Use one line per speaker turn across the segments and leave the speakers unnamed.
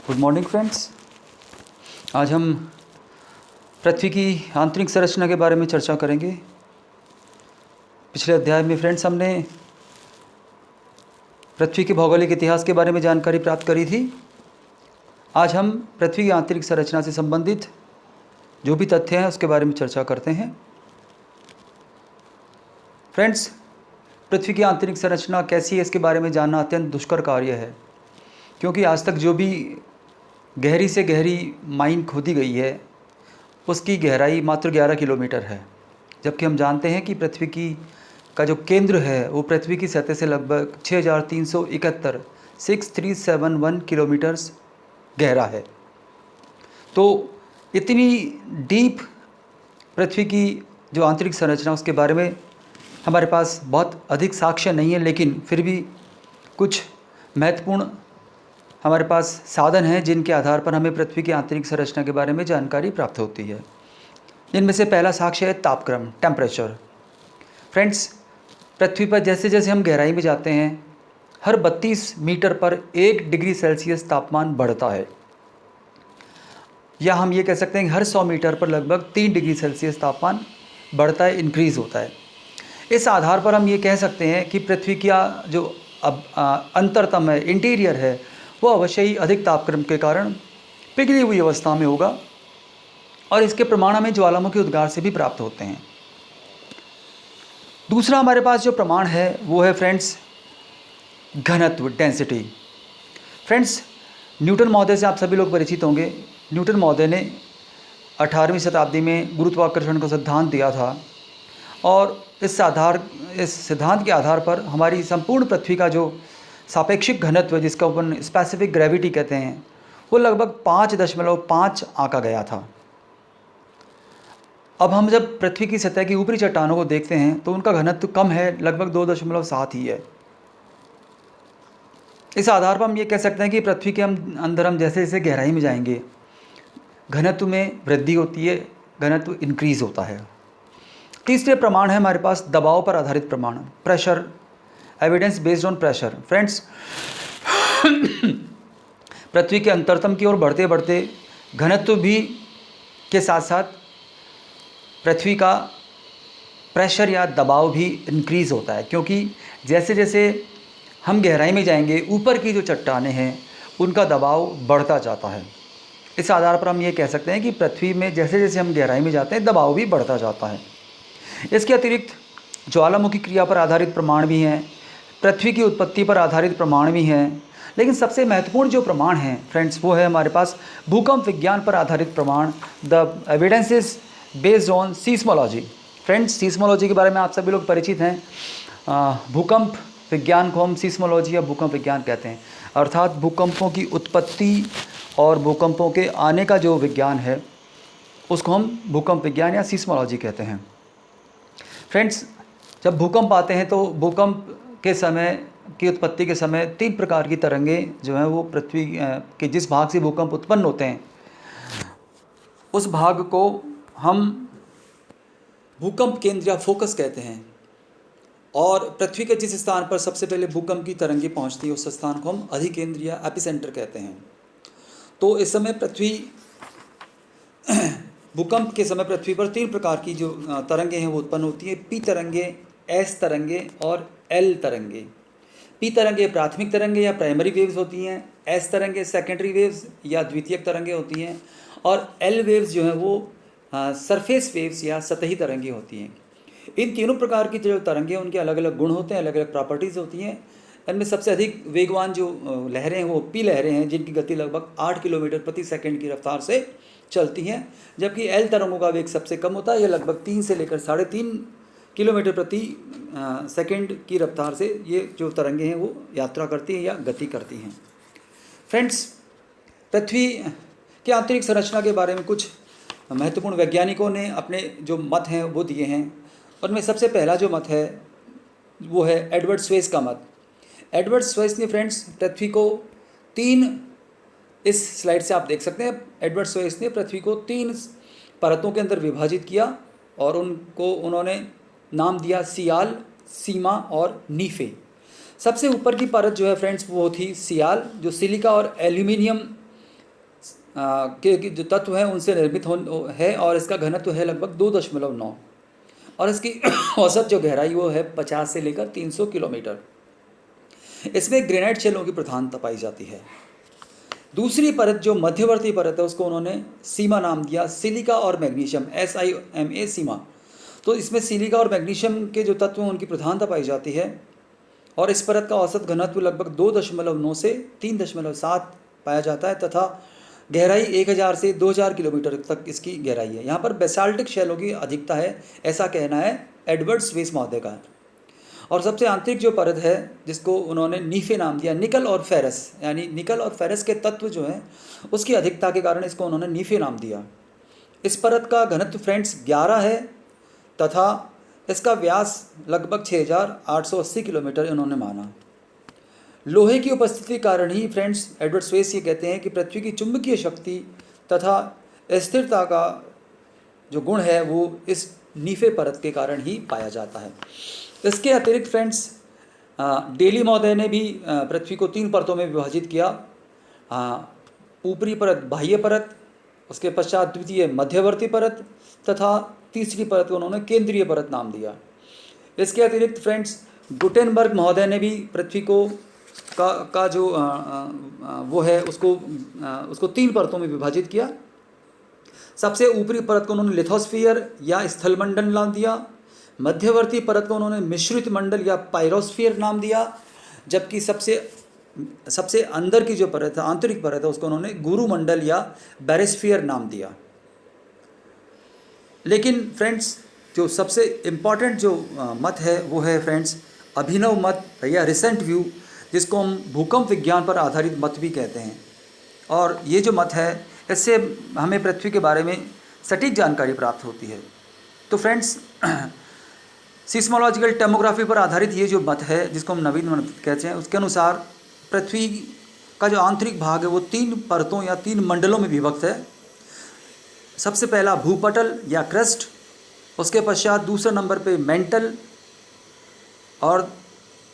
Good morning friends. आज हम पृथ्वी की आंतरिक संरचना के बारे में चर्चा करेंगे। पिछले अध्याय में फ्रेंड्स हमने पृथ्वी के भौगोलिक इतिहास के बारे में जानकारी प्राप्त करी थी। आज हम पृथ्वी की आंतरिक संरचना से संबंधित जो भी तथ्य हैं उसके बारे में चर्चा करते हैं। फ्रेंड्स, पृथ्वी की आंतरिक संरचना कैसी है इसके बारे में जानना अत्यंत दुष्कर कार्य है, क्योंकि आज तक जो भी गहरी से गहरी माइन खोदी गई है उसकी गहराई मात्र 11 किलोमीटर है, जबकि हम जानते हैं कि पृथ्वी की का जो केंद्र है वो पृथ्वी की सतह से लगभग 6371 किलोमीटर्स गहरा है। तो इतनी डीप पृथ्वी की जो आंतरिक संरचना उसके बारे में हमारे पास बहुत अधिक साक्ष्य नहीं है, लेकिन फिर भी कुछ महत्वपूर्ण हमारे पास साधन हैं जिनके आधार पर हमें पृथ्वी की आंतरिक संरचना के बारे में जानकारी प्राप्त होती है। इनमें से पहला साक्ष्य है तापक्रम, टेम्परेचर। फ्रेंड्स, पृथ्वी पर जैसे जैसे हम गहराई में जाते हैं हर 32 मीटर पर 1 डिग्री सेल्सियस तापमान बढ़ता है, या हम ये कह सकते हैं कि हर 100 मीटर पर लगभग 3 डिग्री सेल्सियस तापमान बढ़ता है, इंक्रीज़ होता है। इस आधार पर हम ये कह सकते हैं कि पृथ्वी का जो अंतरतम है, इंटीरियर है, वो अवश्य ही अधिक तापक्रम के कारण पिघली हुई अवस्था में होगा, और इसके प्रमाण हमें ज्वालामुखी उद्गार से भी प्राप्त होते हैं। दूसरा हमारे पास जो प्रमाण है वो है फ्रेंड्स घनत्व, डेंसिटी। फ्रेंड्स, न्यूटन महोदय से आप सभी लोग परिचित होंगे। न्यूटन महोदय ने 18वीं शताब्दी में गुरुत्वाकर्षण का सिद्धांत दिया था, और इस सिद्धांत के आधार पर हमारी संपूर्ण पृथ्वी का जो सापेक्षिक घनत्व, जिसका अपन स्पेसिफिक ग्रेविटी कहते हैं, वो लगभग 5.5 आंका गया था। अब हम जब पृथ्वी की सतह की ऊपरी चट्टानों को देखते हैं तो उनका घनत्व कम है, लगभग 2.7 ही है। इस आधार पर हम ये कह सकते हैं कि पृथ्वी के अंदर हम जैसे जैसे गहराई में जाएंगे घनत्व में वृद्धि होती है, घनत्व इंक्रीज़ होता है। तीसरे प्रमाण है हमारे पास दबाव पर आधारित प्रमाण, pressure, evidence based on pressure. Friends, पृथ्वी के अंतरतम की ओर बढ़ते बढ़ते घनत्व भी के साथ साथ पृथ्वी का प्रेशर या दबाव भी इंक्रीज़ होता है, क्योंकि जैसे जैसे हम गहराई में जाएंगे ऊपर की जो चट्टानें हैं उनका दबाव बढ़ता जाता है। इस आधार पर हम ये कह सकते हैं कि पृथ्वी में जैसे जैसे हम गहराई में जाते हैं दबाव भी बढ़ता जाता है। इसके अतिरिक्त ज्वालामुखी क्रिया पर आधारित प्रमाण भी हैं, पृथ्वी की उत्पत्ति पर आधारित प्रमाण भी हैं, लेकिन सबसे महत्वपूर्ण जो प्रमाण हैं फ्रेंड्स वो है हमारे पास भूकंप विज्ञान पर आधारित प्रमाण, the evidences based on seismology. Friends, seismology के बारे में आप सभी लोग परिचित हैं। भूकंप विज्ञान को हम सीस्मोलॉजी या भूकंप विज्ञान कहते हैं, अर्थात भूकंपों की उत्पत्ति और भूकंपों के आने का जो विज्ञान है उसको हम भूकंप विज्ञान या सीस्मोलॉजी कहते हैं। फ्रेंड्स, जब भूकंप आते हैं तो भूकंप के समय की उत्पत्ति के समय 3 प्रकार की तरंगें जो हैं वो पृथ्वी के जिस भाग से भूकंप उत्पन्न होते हैं उस भाग को हम भूकंप केंद्र या फोकस कहते हैं, और पृथ्वी के जिस स्थान पर सबसे पहले भूकंप की तरंगें पहुंचती है उस स्थान को हम अधिकेंद्र या एपिसेंटर कहते हैं। तो इस समय भूकंप के समय पृथ्वी पर 3 प्रकार की जो तरंगें हैं वो उत्पन्न होती हैं, पी तरंगें, एस तरंगें और एल तरंगें। पी तरंगें प्राथमिक तरंगें या प्राइमरी वेव्स होती हैं, एस तरंगें सेकेंडरी वेव्स या द्वितीयक तरंगें होती हैं, और एल वेव्स जो हैं वो सरफेस वेव्स या सतही तरंगें होती हैं। इन तीनों प्रकार की जो तरंगें उनके अलग अलग गुण होते हैं, अलग अलग प्रॉपर्टीज़ होती हैं। इनमें सबसे अधिक वेगवान जो लहरें हैं वो पी लहरें हैं, जिनकी गति लगभग 8 किलोमीटर प्रति सेकंड की रफ्तार से चलती हैं, जबकि एल तरंगों का वेग सबसे कम होता है। ये लगभग 3 से लेकर 3.5 किलोमीटर प्रति सेकंड की रफ्तार से ये जो तरंगें हैं वो यात्रा करती हैं या गति करती हैं। फ्रेंड्स, पृथ्वी की आंतरिक संरचना के बारे में कुछ महत्वपूर्ण वैज्ञानिकों ने अपने जो मत हैं वो दिए हैं। उनमें सबसे पहला जो मत है वो है एडवर्ड स्वेस का मत। एडवर्ड स्वेस ने फ्रेंड्स पृथ्वी को 3, इस स्लाइड से आप देख सकते हैं, एडवर्ड स्वेस ने पृथ्वी को 3 परतों के अंदर विभाजित किया और उन्होंने नाम दिया सियाल, सीमा और नीफे। सबसे ऊपर की परत जो है फ्रेंड्स वो थी सियाल, जो सिलिका और एल्यूमिनियम के जो तत्व हैं उनसे निर्मित है और इसका घनत्व है लगभग 2.9 और इसकी औसत जो गहराई वो है 50 से लेकर 300 किलोमीटर। इसमें ग्रेनाइट शैलों की प्रधानता पाई जाती है। दूसरी परत जो मध्यवर्ती परत है उसको उन्होंने सीमा नाम दिया, सिलिका और मैग्नीशियम, SiMa सीमा। तो इसमें सिलिका और मैग्नीशियम के जो तत्व हैं उनकी प्रधानता पाई जाती है और इस परत का औसत घनत्व लगभग 2.9 से 3.7 पाया जाता है तथा गहराई 1000 से 2000 किलोमीटर तक इसकी गहराई है। यहाँ पर बेसाल्टिक शैलों की अधिकता है, ऐसा कहना है एडवर्ड स्वेस महोदय का। और सबसे आंतरिक जो परत है जिसको उन्होंने नीफे नाम दिया, निकल और फेरस, यानी निकल और फेरस के तत्व जो हैं उसकी अधिकता के कारण इसको उन्होंने नीफे नाम दिया। इस परत का घनत्व फ्रेंड्स 11 है तथा इसका व्यास लगभग 6880 किलोमीटर इन्होंने माना। लोहे की उपस्थिति के कारण ही फ्रेंड्स एडवर्ड स्वेस ये कहते हैं कि पृथ्वी की चुंबकीय शक्ति तथा स्थिरता का जो गुण है वो इस नीफे परत के कारण ही पाया जाता है। इसके अतिरिक्त फ्रेंड्स डेली महोदय ने भी पृथ्वी को 3 परतों में विभाजित किया। ऊपरी परत बाह्य परत, उसके पश्चात द्वितीय मध्यवर्ती परत तथा तीसरी परत को उन्होंने केंद्रीय परत नाम दिया। इसके अतिरिक्त फ्रेंड्स गुटेनबर्ग महोदय ने भी पृथ्वी को का जो वो है उसको 3 परतों में विभाजित किया। सबसे ऊपरी परत को उन्होंने लिथोस्फीयर या स्थलमंडल नाम दिया, मध्यवर्ती परत को उन्होंने मिश्रित मंडल या पायरोस्फीयर नाम दिया, जबकि सबसे अंदर की जो परत है, आंतरिक परत है, उसको उन्होंने गुरुमंडल या बैरिस्फीयर नाम दिया। लेकिन फ्रेंड्स जो सबसे इम्पॉर्टेंट जो मत है वो है फ्रेंड्स अभिनव मत या रिसेंट व्यू, जिसको हम भूकंप विज्ञान पर आधारित मत भी कहते हैं। और ये जो मत है इससे हमें पृथ्वी के बारे में सटीक जानकारी प्राप्त होती है। तो फ्रेंड्स सिस्मोलॉजिकल टोमोग्राफी पर आधारित ये जो मत है जिसको हम नवीन मत कहते हैं, उसके अनुसार पृथ्वी का जो आंतरिक भाग है वो 3 परतों या 3 मंडलों में विभक्त है। सबसे पहला भूपटल या क्रस्ट, उसके पश्चात दूसरे नंबर पे मेंटल और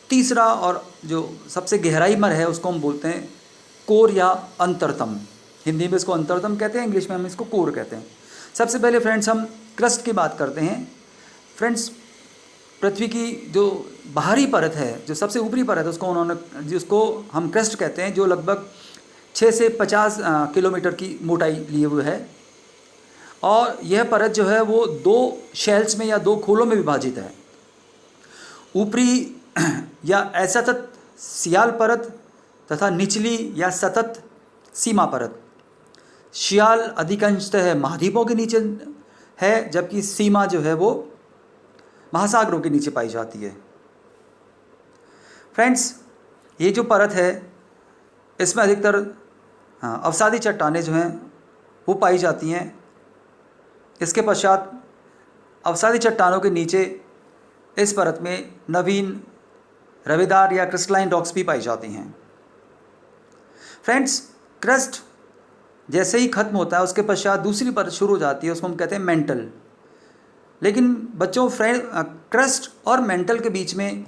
तीसरा और जो सबसे गहराई में है उसको हम बोलते हैं कोर या अंतरतम। हिंदी में इसको अंतरतम कहते हैं, इंग्लिश में हम इसको कोर कहते हैं। सबसे पहले फ्रेंड्स हम क्रस्ट की बात करते हैं। फ्रेंड्स पृथ्वी की जो बाहरी परत है, जो सबसे ऊपरी परत है, जिसको हम क्रस्ट कहते हैं, जो लगभग 6 से 50 किलोमीटर की मोटाई लिए हुए है। और यह परत जो है वो 2 शेल्स में या 2 खोलों में विभाजित है। ऊपरी या असतत सियाल परत तथा निचली या सतत सीमा परत। शियाल अधिकांशतः महाद्वीपों के नीचे है, जबकि सीमा जो है वो महासागरों के नीचे पाई जाती है। फ्रेंड्स ये जो परत है इसमें अधिकतर अवसादी चट्टानें जो हैं वो पाई जाती हैं। इसके पश्चात अवसादी चट्टानों के नीचे इस परत में नवीन रवेदार या क्रिस्टलाइन रॉक्स भी पाई जाती हैं। फ्रेंड्स क्रस्ट जैसे ही खत्म होता है उसके पश्चात दूसरी परत शुरू हो जाती है, उसको हम कहते हैं मेंटल। लेकिन बच्चों क्रस्ट और मेंटल के बीच में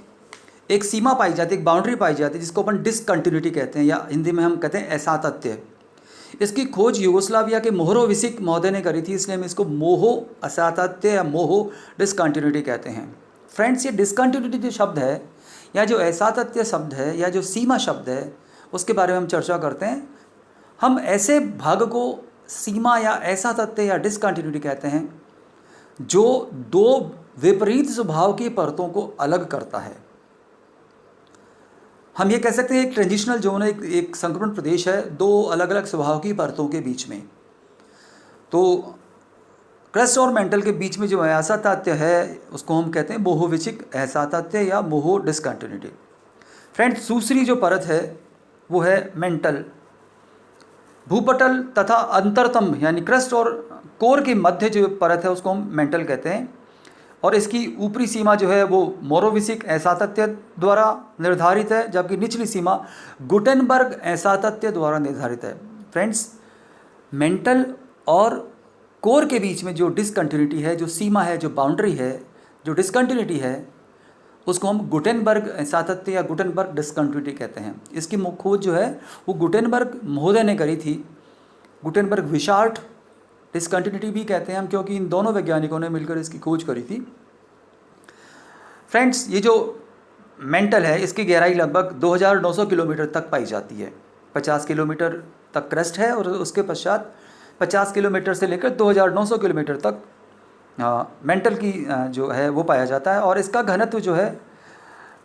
एक सीमा पाई जाती है, एक बाउंड्री पाई जाती है, जिसको अपन डिसकंटिन्यूटी कहते हैं या हिंदी में हम कहते हैं असातत्य। इसकी खोज यूगोस्लाविया के मोहरोविसिक महोदय ने करी थी, इसलिए हम इसको मोहो असातत्य या मोहो डिसकंटिन्यूटी कहते हैं। फ्रेंड्स ये डिसकंटिन्यूटी जो शब्द है या जो असातत्य शब्द है या जो सीमा शब्द है उसके बारे में हम चर्चा करते हैं। हम ऐसे भाग को सीमा या असातत्य या डिसकंटिन्यूटी कहते हैं जो 2 विपरीत स्वभाव की परतों को अलग करता है। हम ये कह सकते हैं एक ट्रांजिशनल जोन है, एक संक्रमण प्रदेश है 2 अलग अलग स्वभाव की परतों के बीच में। तो क्रस्ट और मेंटल के बीच में जो असातत्य है उसको हम कहते हैं मोहोविचिक असातत्य या मोहो डिसकंटिन्यूटी। फ्रेंड्स दूसरी जो परत है वो है मेंटल। भूपटल तथा अंतरतम यानी क्रस्ट और कोर के मध्य जो परत है उसको हम मेंटल कहते हैं और इसकी ऊपरी सीमा जो है वो मोरोविसिक असातत्य द्वारा निर्धारित है, जबकि निचली सीमा गुटेनबर्ग असातत्य द्वारा निर्धारित है। फ्रेंड्स मेंटल और कोर के बीच में जो डिसकंटिन्यूटी है, जो सीमा है, जो बाउंड्री है, जो डिसकंटिन्यूटी है, उसको हम गुटेनबर्ग असातत्य या गुटेनबर्ग डिसकंटिन्यूटी कहते हैं। इसकी खोज जो है वो गुटेनबर्ग महोदय ने करी थी गुटेनबर्ग विशार्ट डिसकंटिन्यूटी भी कहते हैं हम, क्योंकि इन दोनों वैज्ञानिकों ने मिलकर इसकी खोज करी थी। फ्रेंड्स, ये जो मेंटल है इसकी गहराई लगभग 2900 किलोमीटर तक पाई जाती है। 50 किलोमीटर तक क्रस्ट है और उसके पश्चात 50 किलोमीटर से लेकर 2900 किलोमीटर तक मेंटल की जो है वो पाया जाता है। और इसका घनत्व जो है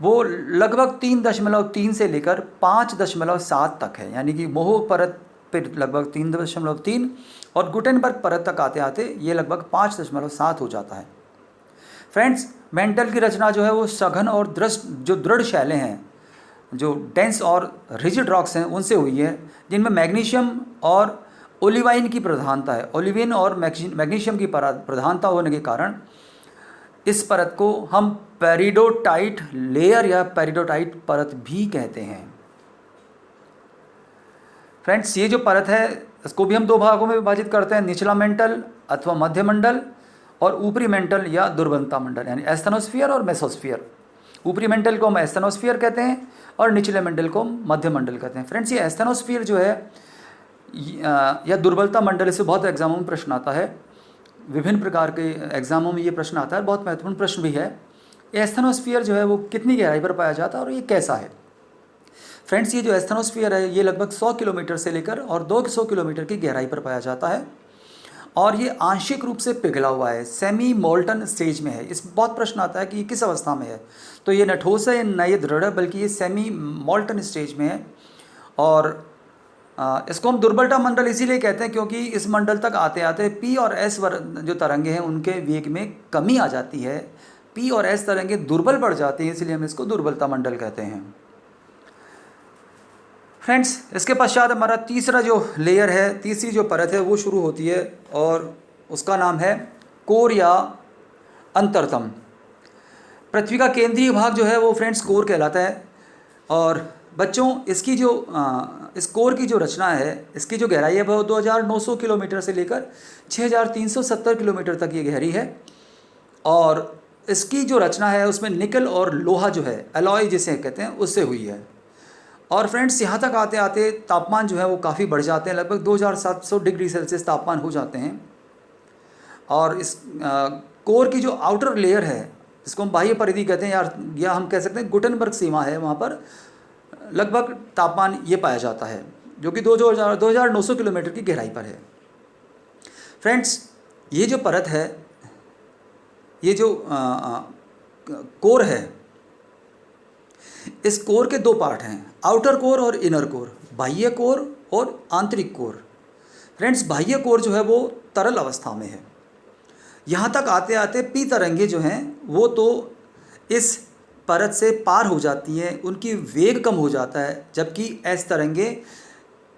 वो लगभग 3.3 से लेकर 5.7 तक है, यानी कि मोह परत पर लगभग 3.3 और गुटेनबर्ग परत तक आते आते ये लगभग 5.7 हो जाता है। फ्रेंड्स, मेंटल की रचना जो है वो सघन और दृढ़ शैलें हैं, जो डेंस और रिजिड रॉक्स हैं उनसे हुई है, जिनमें मैग्नीशियम और ओलिवाइन की प्रधानता है। ओलिविन और मैग्नीशियम की प्रधानता होने के कारण इस परत को हम पेरिडोटाइट लेयर या पेरिडोटाइट परत भी कहते हैं। फ्रेंड्स, ये जो परत है इसको भी हम दो भागों में विभाजित करते हैं, निचला मेंटल अथवा मध्य मंडल और ऊपरी मेंटल या दुर्बलता मंडल, यानी एस्थेनोस्फीयर और मेसोस्फीयर। ऊपरी मेंटल को हम एस्थेनोस्फीयर कहते हैं और निचले मंडल को हम मध्य मंडल कहते हैं। फ्रेंड्स, ये एस्थेनोस्फीयर जो है या दुर्बलता मंडल, इससे बहुत एग्जामों में प्रश्न आता है, विभिन्न प्रकार के एग्जामों में ये प्रश्न आता है, बहुत महत्वपूर्ण प्रश्न भी है। एस्थेनोस्फीयर जो है वो कितनी गहराई पर पाया जाता है और ये कैसा है। फ्रेंड्स, ये जो एस्थेनोस्फीयर है ये लगभग 100 किलोमीटर से लेकर और 200 किलोमीटर की गहराई पर पाया जाता है और ये आंशिक रूप से पिघला हुआ है, सेमी मोल्टन स्टेज में है। इस बहुत प्रश्न आता है कि ये किस अवस्था में है, तो ये न ठोस है न ये दृढ़ है, बल्कि ये सेमी मोल्टन स्टेज में है। और इसको हम दुर्बलता मंडल इसीलिए कहते हैं क्योंकि इस मंडल तक आते आते पी और एस जो तरंगे हैं उनके वेग में कमी आ जाती है। पी और एस तरंगे दुर्बल पड़ जाती हैं, इसलिए हम इसको दुर्बलता मंडल कहते हैं। फ्रेंड्स, इसके पश्चात हमारा तीसरा जो लेयर है, तीसरी जो परत है वो शुरू होती है और उसका नाम है कोर या अंतरतम। पृथ्वी का केंद्रीय भाग जो है वो फ्रेंड्स कोर कहलाता है। और बच्चों, इसकी जो इस कोर की जो रचना है, इसकी जो गहराई है वो 2900 किलोमीटर से लेकर 6370 किलोमीटर तक ये गहरी है। और इसकी जो रचना है उसमें निकल और लोहा जो है, अलॉय जिसे कहते हैं, उससे हुई है। और फ्रेंड्स, यहाँ तक आते आते तापमान जो है वो काफ़ी बढ़ जाते हैं, लगभग 2700 डिग्री सेल्सियस तापमान हो जाते हैं। और इस कोर की जो आउटर लेयर है, जिसको हम बाह्य परिधि कहते हैं या हम कह सकते हैं गुटेनबर्ग सीमा है, वहाँ पर लगभग तापमान ये पाया जाता है, जो कि 2900 किलोमीटर की गहराई पर है। फ्रेंड्स, ये जो परत है, ये जो कोर है, इस कोर के दो पार्ट हैं, आउटर कोर और इनर कोर, बाह्य कोर और आंतरिक कोर। फ्रेंड्स, बाह्य कोर जो है वो तरल अवस्था में है। यहाँ तक आते आते पी तरंगे जो हैं वो तो इस परत से पार हो जाती हैं, उनकी वेग कम हो जाता है, जबकि एस तरंगे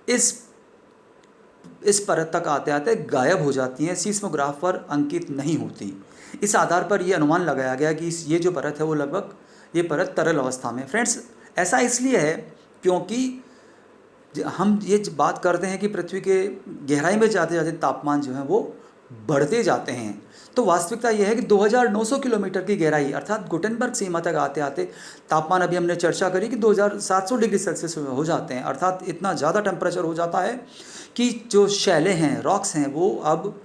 इस परत तक आते आते गायब हो जाती हैं, सीस्मोग्राफ पर अंकित नहीं होती। इस आधार पर यह अनुमान लगाया गया कि ये जो परत है वो लगभग ये परत तरल अवस्था में। फ्रेंड्स, ऐसा इसलिए है क्योंकि हम ये बात करते हैं कि पृथ्वी के गहराई में जाते जाते तापमान जो है वो बढ़ते जाते हैं, तो वास्तविकता यह है कि 2900 किलोमीटर की गहराई अर्थात गुटेनबर्ग सीमा तक आते आते तापमान, अभी हमने चर्चा करी कि 2700 डिग्री सेल्सियस हो जाते हैं, अर्थात इतना ज़्यादा टेम्परेचर हो जाता है कि जो शैलें हैं, रॉक्स हैं, वो अब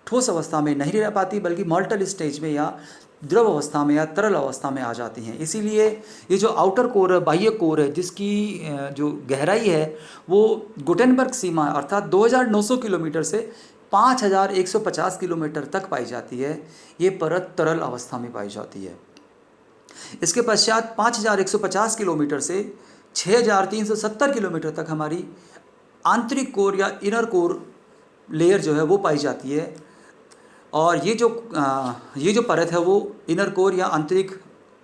ठोस अवस्था में नहीं रह पाती, बल्कि मॉल्टल स्टेज में या द्रव अवस्था में या तरल अवस्था में आ जाती हैं। इसीलिए ये जो आउटर कोर है, बाह्य कोर है, जिसकी जो गहराई है वो गुटेनबर्ग सीमा अर्थात 2900 किलोमीटर से 5150 किलोमीटर तक पाई जाती है। ये परत तरल अवस्था में पाई जाती है। इसके पश्चात 5150 किलोमीटर से 6370 किलोमीटर तक हमारी आंतरिक कोर या इनर कोर लेयर जो है वो पाई जाती है। और ये जो परत है वो इनर कोर या आंतरिक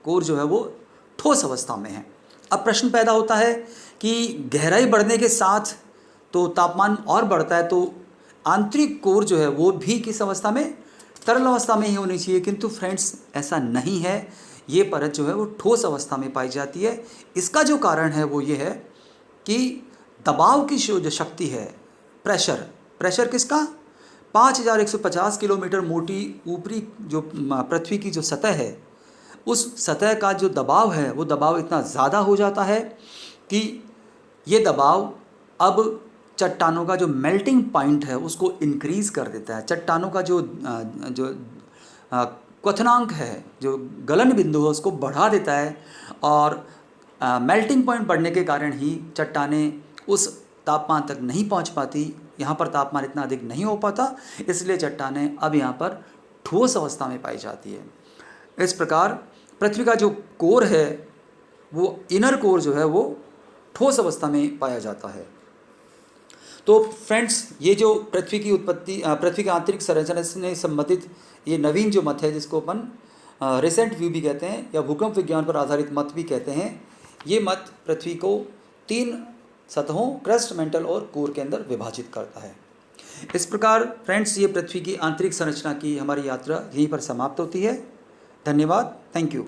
कोर जो है वो ठोस अवस्था में है। अब प्रश्न पैदा होता है कि गहराई बढ़ने के साथ तो तापमान और बढ़ता है, तो आंतरिक कोर जो है वो भी किस अवस्था में, तरल अवस्था में ही होनी चाहिए, किंतु फ्रेंड्स ऐसा नहीं है। ये परत जो है वो ठोस अवस्था में पाई जाती है। इसका जो कारण है वो ये है कि दबाव की जो शक्ति है, प्रेशर किसका, 5150 किलोमीटर मोटी ऊपरी जो पृथ्वी की जो सतह है, उस सतह का जो दबाव है वो दबाव इतना ज़्यादा हो जाता है कि ये दबाव अब चट्टानों का जो मेल्टिंग पॉइंट है उसको इंक्रीज़ कर देता है। चट्टानों का जो क्वथनांक है, जो गलन बिंदु है, उसको बढ़ा देता है। और मेल्टिंग पॉइंट बढ़ने के कारण ही चट्टानें उस तापमान तक नहीं पहुंच पाती, यहाँ पर तापमान इतना अधिक नहीं हो पाता, इसलिए चट्टानें अब यहाँ पर ठोस अवस्था में पाई जाती है। इस प्रकार पृथ्वी का जो कोर है, वो इनर कोर जो है वो ठोस अवस्था में पाया जाता है। तो फ्रेंड्स, ये जो पृथ्वी की उत्पत्ति, पृथ्वी की आंतरिक संरचना से संबंधित ये नवीन जो मत है, जिसको अपन रिसेंट व्यू भी कहते हैं या भूकंप विज्ञान पर आधारित मत भी कहते हैं, ये मत पृथ्वी को 3 सतहों, क्रस्ट, मेंटल और कोर के अंदर विभाजित करता है। इस प्रकार फ्रेंड्स, ये पृथ्वी की आंतरिक संरचना की हमारी यात्रा यहीं पर समाप्त होती है। धन्यवाद। Thank you.